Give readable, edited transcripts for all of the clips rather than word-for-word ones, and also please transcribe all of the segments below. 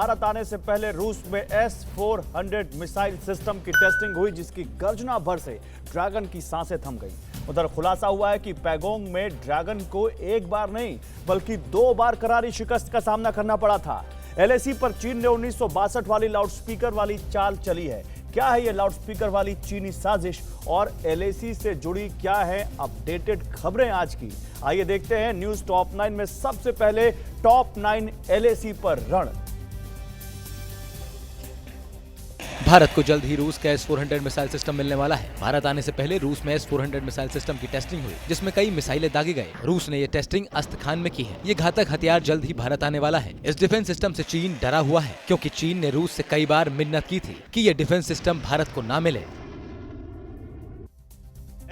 भारत आने से पहले रूस में S-400 मिसाइल सिस्टम की टेस्टिंग हुई, जिसकी गर्जना भर से ड्रैगन की सांसें थम गईं। उधर खुलासा हुआ है कि पैगोंग में ड्रैगन को एक बार नहीं बल्कि 2 बार करारी शिकस्त का सामना करना पड़ा था। LAC पर चीन ने 1962 वाली लाउडस्पीकर वाली चाल चली है। क्या है ये लाउडस्पीकर वाली चीनी साजिश और LAC से जुड़ी क्या है अपडेटेड खबरें आज की, आइए देखते हैं न्यूज टॉप 9 में। सबसे पहले टॉप 9 LAC पर रण। भारत को जल्द ही रूस का S-400 मिसाइल सिस्टम मिलने वाला है। भारत आने से पहले रूस में S-400 मिसाइल सिस्टम की टेस्टिंग हुई, जिसमें कई मिसाइलें दागे गए। रूस ने ये टेस्टिंग अस्तखान में की है। ये घातक हथियार जल्द ही भारत आने वाला है। इस डिफेंस सिस्टम से चीन डरा हुआ है, क्योंकि चीन ने रूस से कई बार मिन्नत की थी कि ये डिफेंस सिस्टम भारत को ना मिले।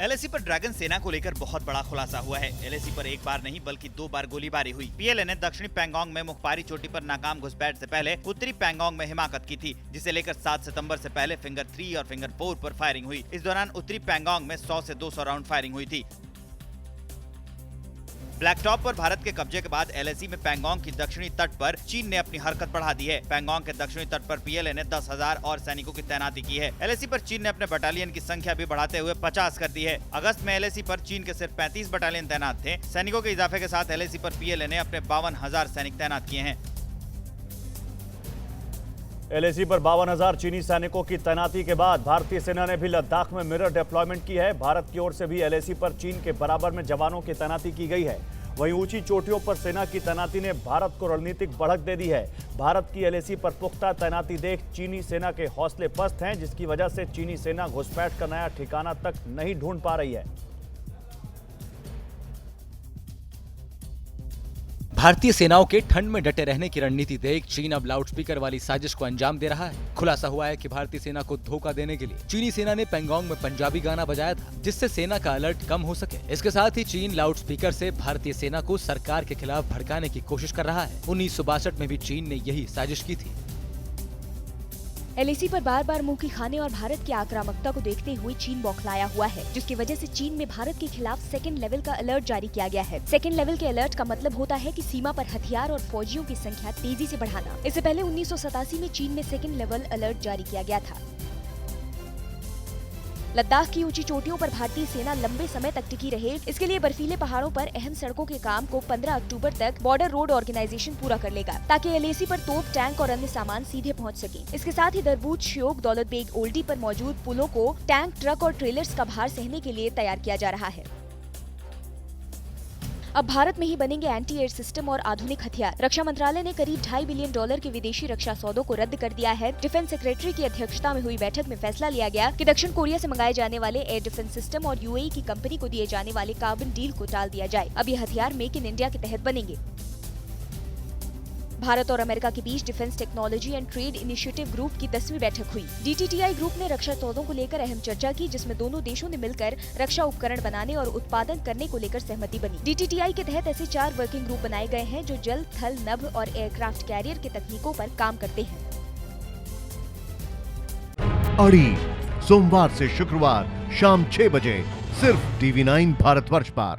LAC पर ड्रैगन सेना को लेकर बहुत बड़ा खुलासा हुआ है। LAC पर एक बार नहीं बल्कि 2 बार गोलीबारी हुई। PLA ने दक्षिणी पैंगोंग में मुखपारी चोटी पर नाकाम घुसपैठ से पहले उत्तरी पैंगोंग में हिमाकत की थी, जिसे लेकर 7 सितंबर से पहले फिंगर 3 और फिंगर 4 पर फायरिंग हुई। इस दौरान उत्तरी पैंगोंग में 100 से 200 राउंड फायरिंग हुई थी। ब्लैक टॉप पर भारत के कब्जे के बाद LAC में पैंगोंग की दक्षिणी तट पर चीन ने अपनी हरकत बढ़ा दी है। पैंगोंग के दक्षिणी तट पर PLA ने 10,000 और सैनिकों की तैनाती की है। LAC पर चीन ने अपने बटालियन की संख्या भी बढ़ाते हुए 50 कर दी है। अगस्त में LAC पर चीन के सिर्फ 35 बटालियन तैनात थे। सैनिकों के इजाफे के साथ LAC पर PLA ने अपने 52,000 सैनिक तैनात किए हैं। LAC पर 52,000 चीनी सैनिकों की तैनाती के बाद भारतीय सेना ने भी लद्दाख में मिरर डिप्लॉयमेंट की है। भारत की ओर से भी LAC पर चीन के बराबर में जवानों की तैनाती की गई है। वहीं ऊंची चोटियों पर सेना की तैनाती ने भारत को रणनीतिक बढ़त दे दी है। भारत की LAC पर पुख्ता तैनाती देख चीनी सेना के हौसले पस्त हैं, जिसकी वजह से चीनी सेना घुसपैठ का नया ठिकाना तक नहीं ढूंढ पा रही है। भारतीय सेनाओं के ठंड में डटे रहने की रणनीति देख चीन अब लाउडस्पीकर वाली साजिश को अंजाम दे रहा है। खुलासा हुआ है कि भारतीय सेना को धोखा देने के लिए चीनी सेना ने पैंगोंग में पंजाबी गाना बजाया था, जिससे सेना का अलर्ट कम हो सके। इसके साथ ही चीन लाउडस्पीकर से भारतीय सेना को सरकार के खिलाफ भड़काने की कोशिश कर रहा है। 1962 में भी चीन ने यही साजिश की थी। LAC पर बार बार मुंह की खाने और भारत की आक्रामकता को देखते हुए चीन बौखलाया हुआ है, जिसकी वजह से चीन में भारत के खिलाफ सेकंड लेवल का अलर्ट जारी किया गया है। सेकंड लेवल के अलर्ट का मतलब होता है कि सीमा पर हथियार और फौजियों की संख्या तेजी से बढ़ाना। इससे पहले 1987 में चीन में सेकंड लेवल अलर्ट जारी किया गया था। लद्दाख की ऊंची चोटियों पर भारतीय सेना लंबे समय तक टिकी रहे, इसके लिए बर्फीले पहाड़ों पर अहम सड़कों के काम को 15 अक्टूबर तक बॉर्डर रोड ऑर्गेनाइजेशन पूरा कर लेगा, ताकि LAC पर तोप, टैंक और अन्य सामान सीधे पहुंच सके। इसके साथ ही दरबूज, श्योक, दौलत बेग ओल्डी पर मौजूद पुलों को टैंक, ट्रक और ट्रेलर्स का भार सहने के लिए तैयार किया जा रहा है। अब भारत में ही बनेंगे एंटी एयर सिस्टम और आधुनिक हथियार। रक्षा मंत्रालय ने करीब $2.5 बिलियन के विदेशी रक्षा सौदों को रद्द कर दिया है। डिफेंस सेक्रेटरी की अध्यक्षता में हुई बैठक में फैसला लिया गया कि दक्षिण कोरिया से मंगाए जाने वाले एयर डिफेंस सिस्टम और UAE की कंपनी को दिए जाने वाले कार्बन डील को टाल दिया जाए। अब ये हथियार मेक इन इंडिया के तहत बनेंगे। भारत और अमेरिका के बीच defence technology and trade initiative group की 10वीं बैठक हुई। DTTI ग्रुप ने रक्षा सौदों को लेकर अहम चर्चा की, जिसमें दोनों देशों ने मिलकर रक्षा उपकरण बनाने और उत्पादन करने को लेकर सहमति बनी। DTTI के तहत ऐसे 4 वर्किंग ग्रुप बनाए गए हैं जो जल, थल, नभ और एयरक्राफ्ट कैरियर की तकनीकों पर काम करते हैं। अड़ी सोमवार से शुक्रवार शाम 6 बजे सिर्फ TV9 भारतवर्ष पर।